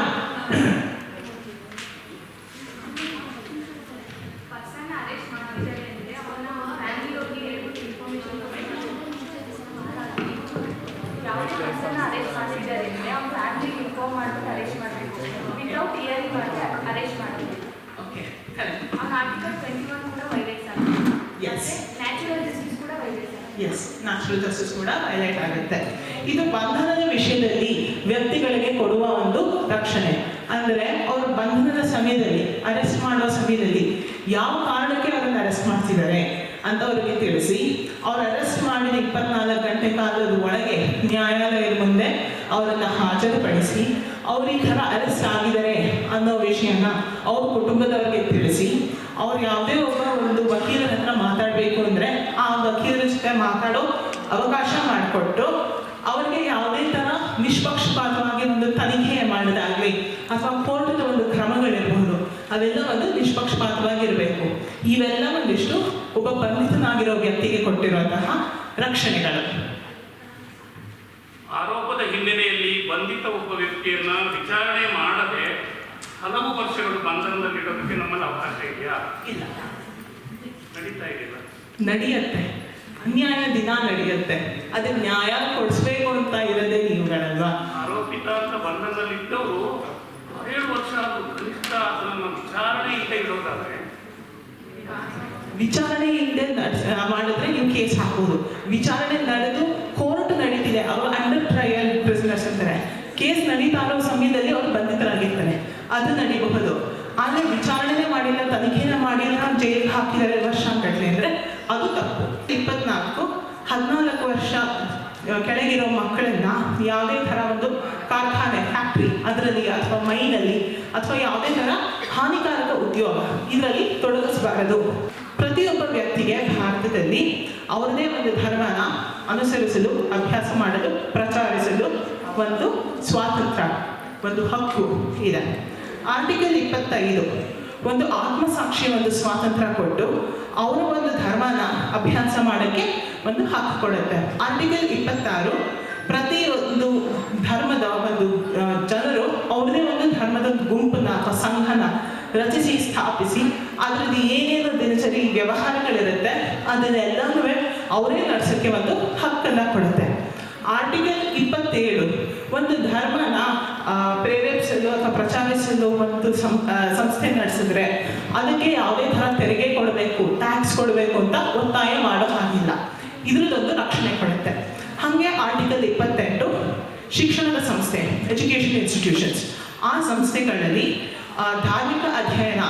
ಎಸ್, ನ್ಯಾಚುರಲ್ ಜಸ್ಟಿಸ್ ಕೂಡ ಹೈಲೈಟ್ ಆಗುತ್ತೆ. ಇದು ಬಂಧನದ ವಿಷಯದಲ್ಲಿ ವ್ಯಕ್ತಿಗಳಿಗೆ ಕೊಡುವ ಒಂದು ರಕ್ಷಣೆ. ಅಂದರೆ ಅವರು ಬಂಧನದ ಸಮಯದಲ್ಲಿ, ಅರೆಸ್ಟ್ ಮಾಡುವ ಸಮಯದಲ್ಲಿ ಯಾವ ಕಾರಣಕ್ಕೆ ಅವರನ್ನು ಅರೆಸ್ಟ್ ಮಾಡ್ತಿದ್ದಾರೆ ಅಂತ ಅವರಿಗೆ ತಿಳಿಸಿ, ಅವ್ರು ಅರೆಸ್ಟ್ ಮಾಡಿದ 24 ಗಂಟೆ ಕಾಲದ ಒಳಗೆ ನ್ಯಾಯಾಲಯದ ಮುಂದೆ ಅವರನ್ನು ಹಾಜರುಪಡಿಸಿ, ಅವ್ರು ಈ ಥರ ಅರೆಸ್ಟ್ ಆಗಿದ್ದಾರೆ ಅನ್ನೋ ವಿಷಯನ ಅವ್ರ ಕುಟುಂಬದವರಿಗೆ ತಿಳಿಸಿ, ಅವ್ರು ಯಾವುದೇ ಒಬ್ಬ ಒಂದು ವಕೀಲರ ಹತ್ರ ಮಾತಾಡಬೇಕು ಅಂದರೆ ಆ ವಕೀಲರ ಜೊತೆ ಮಾತಾಡೋ ಅವಕಾಶ ಮಾಡಿಕೊಟ್ಟು ಅವರಿಗೆ ಯಾವುದೇ ಥರ ನಿಷ್ಪಕ್ಷಪಾತವಾಗಿ ಒಂದು ತನಿಖೆ ಮಾಡೋದಾಗಲಿ ಅಥವಾ ಕೋರ್ಟದ ಒಂದು ಕ್ರಮಗಳಿರಬಹುದು, ಅವೆಲ್ಲ ಒಂದು ನಿಷ್ಪಕ್ಷಪಾತವಾಗಿರಬೇಕು. ಇವೆಲ್ಲ ಒಂದಿಷ್ಟು ಒಬ್ಬ ಬಂಧಿತನಾಗಿರೋ ವ್ಯಕ್ತಿಗೆ ಕೊಟ್ಟಿರುವಂತಹ ರಕ್ಷಣೆಗಳು. ಆರೋಪದ ಹಿನ್ನೆಲೆಯಲ್ಲಿ ಬಂಧಿತ ಒಬ್ಬ ವ್ಯಕ್ತಿಯನ್ನ ವಿಚಾರಣೆ ಮಾಡದೆ ಹಲವು ವರ್ಷಗಳು ಬಂಧನದಲ್ಲಿಡೋದಕ್ಕೆ ನಮ್ಮಲ್ಲಿ ಅವಕಾಶ ಇದೆಯಾ? ಇಲ್ಲ, ನಡೀತಾ ಇದೆಯಲ್ಲ? ನಡೆಯುತ್ತೆ. ಅನ್ಯಾಯ ದಿನ ನಡೆಯುತ್ತೆ. ಅದಕ್ಕೆ ನ್ಯಾಯ ಕೊಡಿಸ್ಬೇಕು ಅಂತ ಇರೋದೇ ನೀವುಗಳಲ್ವಾ? ಆರೋಪಿತ ಅಂತ ಬಂಧನದಲ್ಲಿದ್ದವರು 7 ವರ್ಷ ಆದರೂ ಕನಿಷ್ಠ ಅದನ್ನು ವಿಚಾರಣೆ ಇಲ್ಲದೆ ಇರೋದಾದ್ರೆ, ವಿಚಾರಣೆ ಇಲ್ಲದೆ ಮಾಡಿದ್ರೆ ನೀವು ಕೇಸ್ ಹಾಕೋದು. ವಿಚಾರಣೆ ನಡೆದು ಕೋರ್ಟ್ ನಡೀತಿದೆ, ಅವರು ಅಂಡರ್ ಟ್ರಯಲ್ ಪ್ರಿಸನರ್ಸ್ ಅಂತಾರೆ. ಕೇಸ್ ನಡೀತಾ ಇರೋ ಸಮಯದಲ್ಲಿ ಅವರು ಬಂಧಿತರಾಗಿರ್ತಾರೆ, ಅದು ನಡೀಬಹುದು. ಆದರೆ ವಿಚಾರಣೆ ಮಾಡಿಲ್ಲ, ತನಿಖೆನ ಮಾಡಿಲ್ಲ, ಜೈಲಿಗೆ ಹಾಕಿದ್ದಾರೆ ವರ್ಷಾಂಗಟ್ಟಲೆ ಅಂದರೆ ಅದು ತಪ್ಪು. 14 ವರ್ಷ ಕೆಳಗಿರೋ ಮಕ್ಕಳನ್ನ ಯಾವುದೇ ಥರ ಒಂದು ಕಾರ್ಖಾನೆ, ಫ್ಯಾಕ್ಟ್ರಿ ಅದರಲ್ಲಿ ಅಥವಾ ಮೈನಲ್ಲಿ ಅಥವಾ ಯಾವುದೇ ಥರ ಹಾನಿಕಾರಕ ಉದ್ಯೋಗ ಇದರಲ್ಲಿ ತೊಡಗಿಸಬಾರದು. ಪ್ರತಿಯೊಬ್ಬ ವ್ಯಕ್ತಿಗೆ ಭಾರತದಲ್ಲಿ ಅವರದೇ ಒಂದು ಧರ್ಮನ ಅನುಸರಿಸಲು, ಅಭ್ಯಾಸ ಮಾಡಲು, ಪ್ರಚಾರಿಸಲು ಒಂದು ಸ್ವಾತಂತ್ರ್ಯ, ಒಂದು ಹಕ್ಕು ಇದೆ. ಆರ್ಟಿಕಲ್ 25 ಒಂದು ಆತ್ಮಸಾಕ್ಷಿ ಒಂದು ಸ್ವಾತಂತ್ರ್ಯ ಕೊಟ್ಟು ಅವರ ಒಂದು ಧರ್ಮನ ಅಭ್ಯಾಸ ಮಾಡೋಕ್ಕೆ ಒಂದು ಹಕ್ಕು ಕೊಡುತ್ತೆ. ಆರ್ಟಿಕಲ್ 26 ಪ್ರತಿಯೊಂದು ಧರ್ಮದ ಒಂದು ಜನರು ಅವ್ರದೇ ಒಂದು ಧರ್ಮದ ಗುಂಪನ್ನ ಅಥವಾ ಸಂಘನ ರಚಿಸಿ ಸ್ಥಾಪಿಸಿ ಅದರಲ್ಲಿ ಏನೇನು ದಿನಚರಿ ವ್ಯವಹಾರಗಳಿರುತ್ತೆ ಅದನ್ನೆಲ್ಲನೂ ಅವರೇ ನಡೆಸೋಕ್ಕೆ ಒಂದು ಹಕ್ಕನ್ನು ಕೊಡುತ್ತೆ. ಆರ್ಟಿಕಲ್ 27 ಒಂದು ಧರ್ಮನ ಪ್ರೇರೇಪಿಸಲು ಅಥವಾ ಪ್ರಚಾರಿಸಲು ಒಂದು ಸಂಸ್ಥೆ ನಡೆಸಿದ್ರೆ ಅದಕ್ಕೆ ಯಾವುದೇ ಥರ ತೆರಿಗೆ ಕೊಡಬೇಕು, ಟ್ಯಾಕ್ಸ್ ಕೊಡಬೇಕು ಅಂತ ಒತ್ತಾಯ ಮಾಡೋ ಹಾಗಿಲ್ಲ. ಇದ್ರದ್ದೊಂದು ರಕ್ಷಣೆ ಕೊಡುತ್ತೆ. ಹಾಗೆ ಆರ್ಟಿಕಲ್ 28 ಶಿಕ್ಷಣದ ಸಂಸ್ಥೆ, ಎಜುಕೇಷನ್ ಇನ್ಸ್ಟಿಟ್ಯೂಷನ್ಸ್, ಆ ಸಂಸ್ಥೆಗಳಲ್ಲಿ ಧಾರ್ಮಿಕ ಅಧ್ಯಯನ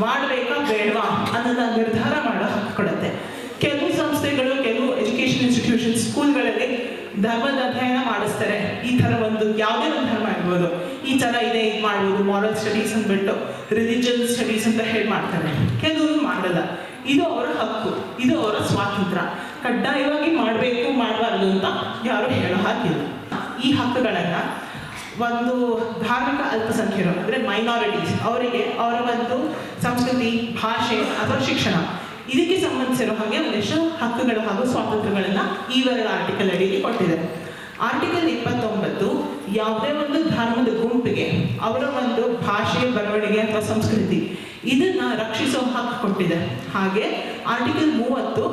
ಮಾಡಬೇಕಾ ಬೇಡವಾ ಅನ್ನೋದನ್ನ ನಿರ್ಧಾರ ಮಾಡೋ ಹಕ್ಕು ಕೊಡುತ್ತೆ. ಕೆಲವು ಸಂಸ್ಥೆಗಳು, ಕೆಲವು ಎಜುಕೇಷನ್ ಇನ್ಸ್ಟಿಟ್ಯೂಷನ್, ಸ್ಕೂಲ್ಗಳಲ್ಲಿ ಧರ್ಮದ ಅಧ್ಯಯನ ಮಾಡಿಸ್ತಾರೆ. ಈ ಥರ ಒಂದು ಯಾವುದೇ ಒಂದು ಧರ್ಮ ಇರ್ಬೋದು, ಈ ಥರ ಇದೆ, ಇದು ಮಾಡ್ಬೋದು, ಮಾರಲ್ ಸ್ಟಡೀಸ್ ಅಂದ್ಬಿಟ್ಟು ರಿಲಿಜಿಯನ್ ಸ್ಟಡೀಸ್ ಅಂತ ಹೇಳಿ ಮಾಡ್ತಾರೆ. ಕೆಲವರು ಮಾಡಲ್ಲ. ಇದು ಅವರ ಹಕ್ಕು, ಇದು ಅವರ ಸ್ವಾತಂತ್ರ್ಯ. ಕಡ್ಡಾಯವಾಗಿ ಮಾಡಬೇಕು ಮಾಡಬಾರ್ದು ಅಂತ ಯಾರು ಹೇಳೋ ಹಾಗಿಲ್ಲ. ಈ ಹಕ್ಕುಗಳನ್ನು ಒಂದು ಧಾರ್ಮಿಕ ಅಲ್ಪಸಂಖ್ಯರು ಅಂದರೆ ಮೈನಾರಿಟೀಸ್ ಅವರಿಗೆ ಅವರ ಒಂದು ಸಂಸ್ಕೃತಿ, ಭಾಷೆ ಅಥವಾ ಶಿಕ್ಷಣ ಇದಕ್ಕೆ ಸಂಬಂಧಿಸಿರೋ ಹಾಗೆ ಒಂದಿಷ್ಟು ಹಕ್ಕುಗಳು ಹಾಗೂ ಸ್ವಾತಂತ್ರ್ಯಗಳನ್ನು ಈ ಎರಡು ಆರ್ಟಿಕಲ್ ಅಡಿಯಲ್ಲಿ ಕೊಟ್ಟಿದೆ. ಆರ್ಟಿಕಲ್ 29 ಯಾವುದೇ ಒಂದು ಧರ್ಮದ ಗುಂಪಿಗೆ ಅವರ ಒಂದು ಭಾಷೆ, ಬರವಣಿಗೆ ಅಥವಾ ಸಂಸ್ಕೃತಿ ಇದನ್ನ ರಕ್ಷಿಸೋ ಹಕ್ಕು ಕೊಟ್ಟಿದೆ. ಹಾಗೆ ಆರ್ಟಿಕಲ್ 30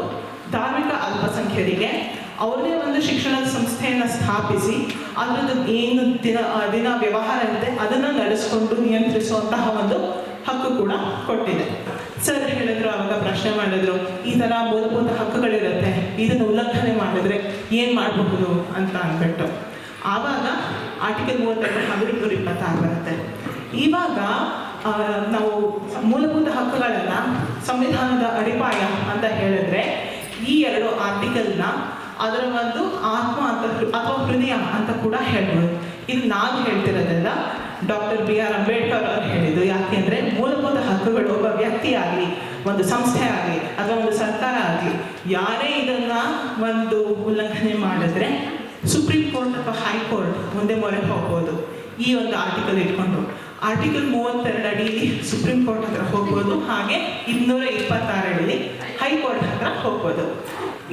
ಧಾರ್ಮಿಕ ಅಲ್ಪಸಂಖ್ಯರಿಗೆ ಅವರದೇ ಒಂದು ಶಿಕ್ಷಣದ ಸಂಸ್ಥೆಯನ್ನು ಸ್ಥಾಪಿಸಿ ಅದರದ್ದು ಏನು ದಿನ ವ್ಯವಹಾರ ಇದೆ ಅದನ್ನು ನಡೆಸ್ಕೊಂಡು ನಿಯಂತ್ರಿಸುವಂತಹ ಒಂದು ಹಕ್ಕು ಕೂಡ ಕೊಟ್ಟಿದೆ. ಸರ್ ಹೇಳಿದ್ರು, ಅವಾಗ ಪ್ರಶ್ನೆ ಮಾಡಿದ್ರು, ಈ ಥರ ಮೂಲಭೂತ ಹಕ್ಕುಗಳಿರುತ್ತೆ, ಇದನ್ನು ಉಲ್ಲಂಘನೆ ಮಾಡಿದ್ರೆ ಏನು ಮಾಡಬಹುದು ಅಂತ ಅಂದ್ಬಿಟ್ಟು. ಆವಾಗ ಆರ್ಟಿಕಲ್ 32 ಹಾಗೂ 226 ಬರುತ್ತೆ. ಇವಾಗ ನಾವು ಮೂಲಭೂತ ಹಕ್ಕುಗಳನ್ನು ಸಂವಿಧಾನದ ಅಡಿಪಾಯ ಅಂತ ಹೇಳಿದ್ರೆ ಈ ಎರಡು ಆರ್ಟಿಕಲ್ನ ಅದರ ಒಂದು ಆತ್ಮ ಅಂತ ಅಥವಾ ಹೃದಯ ಅಂತ ಕೂಡ ಹೇಳ್ಬೋದು. ಇದು ನಾವು ಹೇಳ್ತಿರೋದಲ್ಲ, ಡಾಕ್ಟರ್ BR ಅಂಬೇಡ್ಕರ್ ಅವರು ಹೇಳಿದ್ದು. ಯಾಕೆಂದರೆ ಮೂಲಭೂತ ಹಕ್ಕುಗಳು ಒಬ್ಬ ವ್ಯಕ್ತಿ ಆಗಲಿ, ಒಂದು ಸಂಸ್ಥೆ ಆಗಲಿ ಅಥವಾ ಒಂದು ಸರ್ಕಾರ ಆಗಲಿ ಯಾರೇ ಇದನ್ನ ಒಂದು ಉಲ್ಲಂಘನೆ ಮಾಡಿದ್ರೆ ಸುಪ್ರೀಂ ಕೋರ್ಟ್ ಅಥವಾ ಹೈಕೋರ್ಟ್ ಮುಂದೆ ಮೊರೆ ಹೋಗ್ಬೋದು. ಈ ಒಂದು ಆರ್ಟಿಕಲ್ ಇಟ್ಕೊಂಡು ಆರ್ಟಿಕಲ್ 32 ಅಡಿಯಲ್ಲಿ ಸುಪ್ರೀಂ ಕೋರ್ಟ್ ಹತ್ರ ಹೋಗ್ಬೋದು. ಹಾಗೆ 226 ಅಡಿಯಲ್ಲಿ ಹೈಕೋರ್ಟ್ ಹತ್ರ ಹೋಗ್ಬೋದು.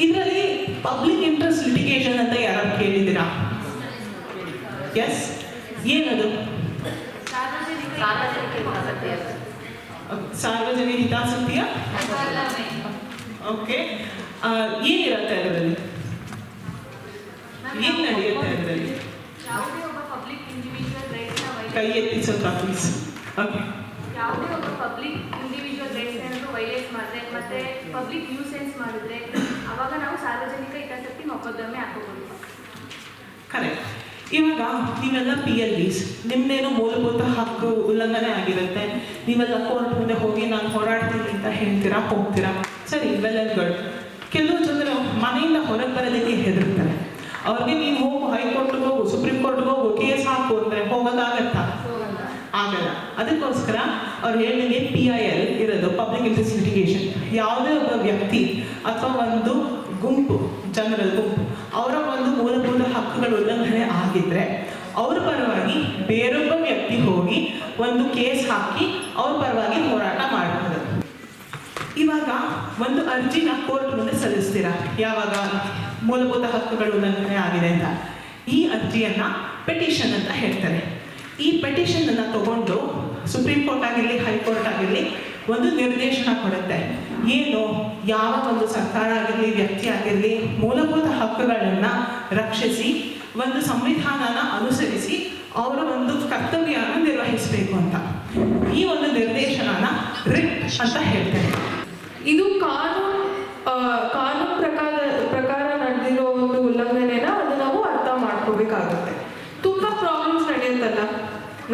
ಇದರಲ್ಲಿ ಪಬ್ಲಿಕ್ ಇಂಟ್ರೆಸ್ಟ್ ಲಿಟಿಗೇಷನ್ ಅಂತ ಯಾರು ಕೇಳಿದ್ದೀರಾ? ಎಸ್, ಏನದು? ಸಾರ್ವಜನಿಕ ಹಿತಾಸಕ್ತಿಯ ಓಕೆ. ಏನಿರುತ್ತೆ ಅದರಲ್ಲಿ? ಏನು ನಡೆಯುತ್ತೆ ಅದರಲ್ಲಿ? ಕೈ ಎತ್ತಿಸೋದು ಪ್ಲೀಸ್. ಓಕೆ. ಯಾವುದೇ ಒಬ್ಬ ಪಬ್ಲಿಕ್ ಇಂಡಿವಿಜುವಲ್ ರೈಟ್ಸ್ ಏನಾದರೂ ವೈಲೇಟ್ ಮಾಡಿದ್ರೆ ಮತ್ತೆ ಪಬ್ಲಿಕ್ ನ್ಯೂಸೆನ್ಸ್ ಮಾಡಿದ್ರೆ ಅವಾಗ ನಾವು ಸಾರ್ವಜನಿಕ ಹಿತಾಸಕ್ತಿ ಮೊಕದ್ದಮೆ ಹಾಕೋಬಹುದು. ಕರೆಕ್ಟ್. ಇವಾಗ ನೀವೆಲ್ಲ PLDs, ನಿಮ್ದೇನೋ ಮೂಲಭೂತ ಹಕ್ಕು ಉಲ್ಲಂಘನೆ ಆಗಿರುತ್ತೆ, ನೀವೆಲ್ಲ ಕೋರ್ಟ್ ಮುಂದೆ ಹೋಗಿ ನಾನು ಹೋರಾಡ್ತೀನಿ ಅಂತ ಹೇಳ್ತೀರಾ, ಹೋಗ್ತೀರಾ, ಸರಿ, ವೆಲ್ ಆ್ಯಂಡ್ ಗುಡ್. ಕೆಲವು ಜನರು ಮನೆಯಿಂದ ಹೊರಗೆ ಬರೋದಕ್ಕೆ ಹೆದರ್ತಾರೆ. ಅವ್ರಿಗೆ ನೀವು ಹೋಗು, ಹೈಕೋರ್ಟ್ಗೆ ಹೋಗು, ಸುಪ್ರೀಂ ಕೋರ್ಟ್ಗೆ ಹೋಗು, ಕೇಸ್ ಹಾಕು ಅಂದರೆ ಹೋಗೋದಾಗತ್ತಾ? ಆಗಲ್ಲ. ಅದಕ್ಕೋಸ್ಕರ ಅವ್ರು ಹೇಳಿದಂಗೆ PIL ಇರೋದು, ಪಬ್ಲಿಕ್ ಇಂಟ್ರೆಸ್ಟ್ ಲಿಟಿಗೇಷನ್. ಯಾವುದೇ ಒಬ್ಬ ವ್ಯಕ್ತಿ ಅಥವಾ ಒಂದು ಗುಂಪು, ಜನರ ಗುಂಪು, ಅವರ ಒಂದು ಮೂಲಭೂತ ಹಕ್ಕುಗಳ ಉಲ್ಲಂಘನೆ ಆಗಿದ್ರೆ ಅವ್ರ ಪರವಾಗಿ ಬೇರೊಬ್ಬ ವ್ಯಕ್ತಿ ಹೋಗಿ ಒಂದು ಕೇಸ್ ಹಾಕಿ ಅವ್ರ ಪರವಾಗಿ ಹೋರಾಟ ಮಾಡಬಹುದು. ಇವಾಗ ಒಂದು ಅರ್ಜಿನ ಕೋರ್ಟ್ ಮುಂದೆ ಸಲ್ಲಿಸ್ತೀರಾ, ಯಾವಾಗ ಮೂಲಭೂತ ಹಕ್ಕುಗಳ ಉಲ್ಲಂಘನೆ ಆಗಿದೆ ಅಂತ. ಈ ಅರ್ಜಿಯನ್ನ ಪೆಟಿಷನ್ ಅಂತ ಹೇಳ್ತಾರೆ. ಈ ಪೆಟಿಷನ್ ಅನ್ನ ತಗೊಂಡು ಸುಪ್ರೀಂ ಕೋರ್ಟ್ ಆಗಿರಲಿ, ಹೈಕೋರ್ಟ್ ಆಗಿರಲಿ ಒಂದು ನಿರ್ದೇಶನ ಕೊಡುತ್ತೆ. ಏನು, ಯಾವ ಒಂದು ಸರ್ಕಾರ ಆಗಿರಲಿ, ವ್ಯಕ್ತಿ ಆಗಿರಲಿ ಮೂಲಭೂತ ಹಕ್ಕುಗಳನ್ನು ರಕ್ಷಿಸಿ ಒಂದು ಸಂವಿಧಾನನ ಅನುಸರಿಸಿ ಅವರ ಒಂದು ಕರ್ತವ್ಯನ ನಿರ್ವಹಿಸಬೇಕು ಅಂತ. ಈ ಒಂದು ನಿರ್ದೇಶನನ ರಿಟ್ ಅಂತ ಹೇಳ್ತಾರೆ. ಇದು ಕಾನೂನು ಪ್ರಕಾರ ನಡೆದಿರೋ ಒಂದು ಉಲ್ಲಂಘನೆನ ಅದು ನಾವು ಅರ್ಥ ಮಾಡ್ಕೋಬೇಕಾಗುತ್ತೆ. ತುಂಬ ಪ್ರಾಬ್ಲಮ್ಸ್ ನಡೆಯುತ್ತಲ್ಲ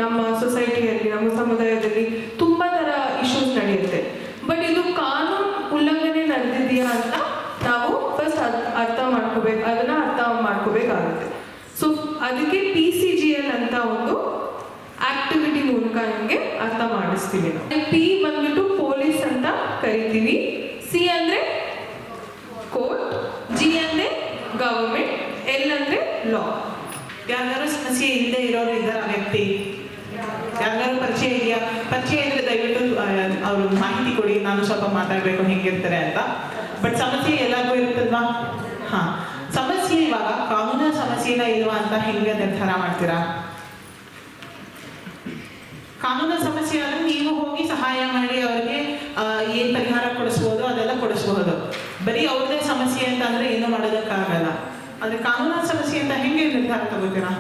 ನಮ್ಮ ಸೊಸೈಟಿಯಲ್ಲಿ, ನಮ್ಮ ಸಮುದಾಯದಲ್ಲಿ ತುಂಬ ಥರ ಇಶ್ಯೂಸ್ ನಡೆಯುತ್ತೆ. ಬಟ್ ಇದು ಕಾನೂನು ಉಲ್ಲಂಘನೆ ನಡೆದಿದೆಯಾ ಅಂತ ನಾವು ಫಸ್ಟ್ ಅದನ್ನ ಅರ್ಥ ಮಾಡ್ಕೋಬೇಕಾಗುತ್ತೆ. ಸೊ ಅದಕ್ಕೆ PCGL ಅಂತ ಒಂದು ಆಕ್ಟಿವಿಟಿ ಮೂಲಕ ನಿಮಗೆ ಅರ್ಥ ಮಾಡಿಸ್ತೀವಿ ನಾವು. P ಬಂದ್ಬಿಟ್ಟು ಪೊಲೀಸ್ ಅಂತ ಕರಿತೀವಿ, C ಎಲ್ ಅಂದರೆ ಲಾ. ಯಾರ್ಯಾರು ಸಮಸ್ಯೆ ಇಲ್ಲದೆ ಇರೋರು ಇದ್ದಾರ ವ್ಯಕ್ತಿ? ಯಾರ್ಯಾರು ಪರಿಚಯ ಇದೆಯಾ? ಪರಿಚಯ ಇದ್ರೆ ದಯವಿಟ್ಟು ಅವ್ರು ಮಾಹಿತಿ ಕೊಡಿ, ನಾನು ಸ್ವಲ್ಪ ಮಾತಾಡಬೇಕು ಹೆಂಗಿರ್ತಾರೆ ಅಂತ. ಬಟ್ ಸಮಸ್ಯೆ ಎಲ್ಲರಿಗೂ ಇರ್ತಲ್ವಾ? ಹಾಂ, ಸಮಸ್ಯೆ ಇವಾಗ ಕಾನೂನಿನ ಸಮಸ್ಯೆನ ಇಲ್ವಾ ಅಂತ ಹೆಂಗೆ ನಿರ್ಧಾರ ಮಾಡ್ತೀರಾ? ಕಾನೂನಿನ ಸಮಸ್ಯೆ ಆದ್ರೆ ನೀವು ಹೋಗಿ ಸಹಾಯ ಮಾಡಿ ಅವ್ರಿಗೆ ಏನು ಪರಿಹಾರ ಕೊಡಿಸ್ಬೋದು ಅದೆಲ್ಲ ಕೊಡಿಸ್ಬಹುದು. ಬರೀ ಅವ್ರದ್ದೇ ಸಮಸ್ಯೆ ಅಂತ ಅಂದ್ರೆ ಏನು ಮಾಡೋದಕ್ಕಾಗಲ್ಲ. ಆದ್ರೆ ಕಾನೂನಿನ ಸಮಸ್ಯೆ ಅಂತ ಹೆಂಗೆ ನಿರ್ಧಾರ ತಗೋತೀರಾ?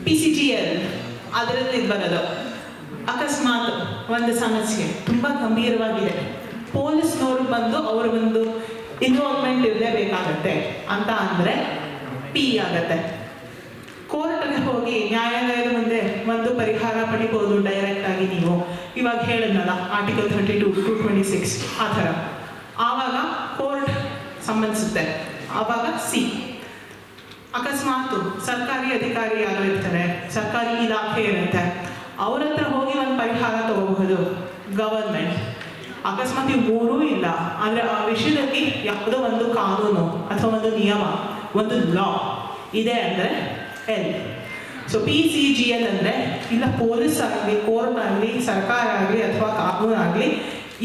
PCGL ಅದರಲ್ಲಿ ಬರೋದು. ಅಕಸ್ಮಾತ್ ಒಂದು ಸಮಸ್ಯೆ ತುಂಬಾ ಗಂಭೀರವಾಗಿದೆ, ಪೊಲೀಸ್ನವರು ಬಂದು ಅವರ ಒಂದು ಇನ್ವಾಲ್ವ್ಮೆಂಟ್ ಇರಲೇಬೇಕಾಗತ್ತೆ ಅಂತ ಅಂದ್ರೆ P ಆಗತ್ತೆ. ಕೋರ್ಟ್ಗೆ ಹೋಗಿ ನ್ಯಾಯಾಲಯದ ಮುಂದೆ ಒಂದು ಪರಿಹಾರ ಪಡಿಬಹುದು ಡೈರೆಕ್ಟ್ ಆಗಿ. ನೀವು ಇವಾಗ ಹೇಳಿದ್ನಲ್ಲ ಆರ್ಟಿಕಲ್ 32, 226 ಆ ಥರ. ಆವಾಗ ಕೋರ್ಟ್ ಸಂಬಂಧಿಸುತ್ತೆ. ಆವಾಗ C. ಅಕಸ್ಮಾತ್ ಸರ್ಕಾರಿ ಅಧಿಕಾರಿ ಯಾರು ಇರ್ತಾರೆ, ಸರ್ಕಾರಿ ಇಲಾಖೆ ಇರುತ್ತೆ, ಅವ್ರ ಹತ್ರ ಹೋಗಿ ಒಂದು ಪರಿಹಾರ ತಗೋಬಹುದು ಗವರ್ಮೆಂಟ್. ಅಕಸ್ಮಾತ್ ಇವು ಮೂರೂ ಇಲ್ಲ ಅಂದ್ರೆ ಆ ವಿಷಯದಲ್ಲಿ ಯಾವುದೋ ಒಂದು ಕಾನೂನು ಅಥವಾ ಒಂದು ನಿಯಮ, ಒಂದು ಲಾ ಇದೆ ಅಂದ್ರೆ L. ಸೊ PCGL ಅಂದ್ರೆ ಇಲ್ಲ ಪೊಲೀಸ್ ಆಗಲಿ, ಕೋರ್ಟ್ ಆಗಲಿ, ಸರ್ಕಾರ ಆಗಲಿ ಅಥವಾ ಕಾನೂನು ಆಗಲಿ,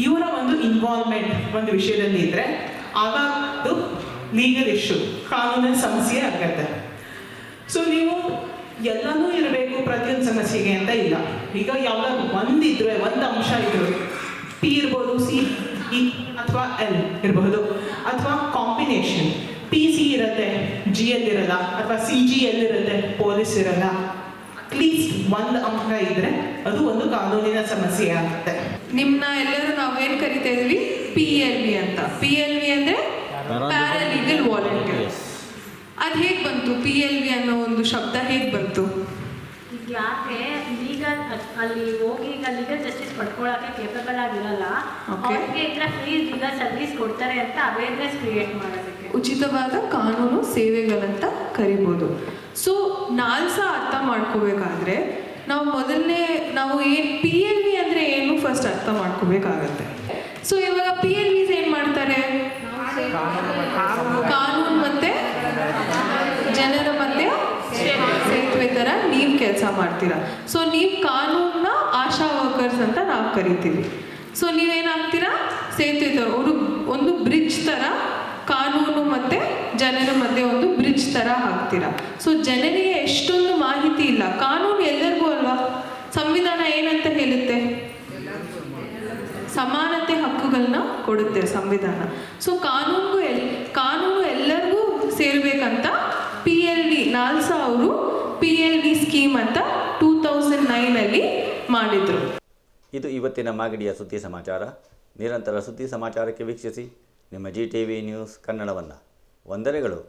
ಇವರ ಒಂದು ಇನ್ವಾಲ್ವ್ಮೆಂಟ್ ಒಂದು ವಿಷಯದಲ್ಲಿ ಇದ್ರೆ ಆಗ ಅದು ಲೀಗಲ್ ಇಶ್ಯೂ, ಕಾನೂನಿನ ಸಮಸ್ಯೆ ಆಗತ್ತೆ. ಸೊ ನೀವು ಎಲ್ಲನೂ ಇರಬೇಕು ಪ್ರತಿಯೊಂದು ಸಮಸ್ಯೆಗೆ ಅಂತ ಇಲ್ಲ. ಈಗ ಯಾವ್ದಾದ್ರು ಒಂದಿದ್ರೆ, ಒಂದು ಅಂಶ ಇದ್ರು, P ಇರ್ಬೋದು, C, E ಅಥವಾ L ಇರಬಹುದು, ಅಥವಾ ಕಾಂಬಿನೇಷನ್ PC ಇರುತ್ತೆ, GL ಇರಲ್ಲ, ಅಥವಾ CGL ಇರುತ್ತೆ, ಪೊಲೀಸ್ ಇರಲ್ಲ. ಅಟ್ಲೀಸ್ಟ್ ಒಂದು ಅಂಶ ಇದ್ರೆ ಅದು ಒಂದು ಕಾನೂನಿನ ಸಮಸ್ಯೆ ಆಗುತ್ತೆ. ನಿಮ್ಮನ್ನ ಎಲ್ಲರೂ ನಾವೇನು ಕರಿತಾ ಇದೀವಿ? PLV ಅಂತ. PLV ಅಂದರೆ ಪ್ಯಾರಾಲೀಗಲ್ ವಾಲಂಟಿಯರ್. ಅದು ಹೇಗೆ ಬಂತು? PLV ಅನ್ನೋ ಒಂದು ಶಬ್ದ ಹೇಗೆ ಬಂತು? ಈಗ ಯಾಕೆ ಲೀಗಲ್ ಅಲ್ಲಿ ಹೋಗಿ ಈಗ ಲೀಗಲ್ ಜಸ್ಟಿಸ್ ಪಡ್ಕೊಳ್ಳೋಕೆ ಕೇಪಬಲ್ ಆಗಿರಲ್ಲ, Okay. ಅವ್ರಿಗೆ ಇದ್ರೆ ಫ್ರೀ ಲೀಗಲ್ ಸರ್ವಿಸ್ ಕೊಡ್ತಾರೆ ಅಂತ ಅವೇರ್ನೆಸ್ ಕ್ರಿಯೇಟ್ ಮಾಡೋದಕ್ಕೆ. ಉಚಿತವಾದ ಕಾನೂನು ಸೇವೆಗಳಂತ ಕರಿಬೋದು. ಸೊ ನಾಲ್ಸ ಅರ್ಥ ಮಾಡ್ಕೋಬೇಕಾದ್ರೆ ನಾವು ಮೊದಲನೇ ನಾವು ಏನು PLV ಅಂದರೆ ಏನು ಫಸ್ಟ್ ಅರ್ಥ ಮಾಡ್ಕೋಬೇಕಾಗತ್ತೆ. ಸೊ ಇವಾಗ PLVs ಏನು ಮಾಡ್ತಾರೆ? ಕಾನೂನು ಮತ್ತೆ ಜನರ ಮಧ್ಯೆ ಸೇತುವೆ ಥರ ನೀವು ಕೆಲಸ ಮಾಡ್ತೀರಾ. ಸೊ ನೀವು ಕಾನೂನನ್ನ ಆಶಾ ವರ್ಕರ್ಸ್ ಅಂತ ನಾವು ಕರಿತೀವಿ. ಸೊ ನೀವೇನಾಗ್ತೀರಾ? ಸೇತುವೆ ಥರ, ಒಂದು ಬ್ರಿಡ್ಜ್ ಥರ, ಕಾನೂನು ಮತ್ತು ಜನರ ಮಧ್ಯೆ ಒಂದು ಬ್ರಿಡ್ಜ್ ಥರ ಹಾಕ್ತೀರಾ. ಸೊ ಜನರಿಗೆ ಎಷ್ಟೊಂದು ಮಾಹಿತಿ ಇಲ್ಲ. ಕಾನೂನು ಎಲ್ಲರಿಗೂ ಅಲ್ವಾ? ಸಂವಿಧಾನ ಏನಂತ ಹೇಳುತ್ತೆ? ಸಮಾನತೆ ಹಕ್ಕುಗಳನ್ನ ಕೊಡುತ್ತೆ ಸಂವಿಧಾನ. ಸೊ ಕಾನೂನು ಎಲ್ಲರಿಗೂ ಸೇರ್ಬೇಕಂತ PLV ನಾಲ್ಸಾ ಅವರು PLV ಸ್ಕೀಮ್ ಅಂತ 2009 ಮಾಡಿದ್ರು. ಇದು ಇವತ್ತಿನ ಮಾಗಡಿಯ ಸುದ್ದಿ ಸಮಾಚಾರ. ನಿರಂತರ ಸುದ್ದಿ ಸಮಾಚಾರಕ್ಕೆ ವೀಕ್ಷಿಸಿ ನಿಮ್ಮ GTV ನ್ಯೂಸ್ ಕನ್ನಡವನ್ನು. ವಂದನೆಗಳು.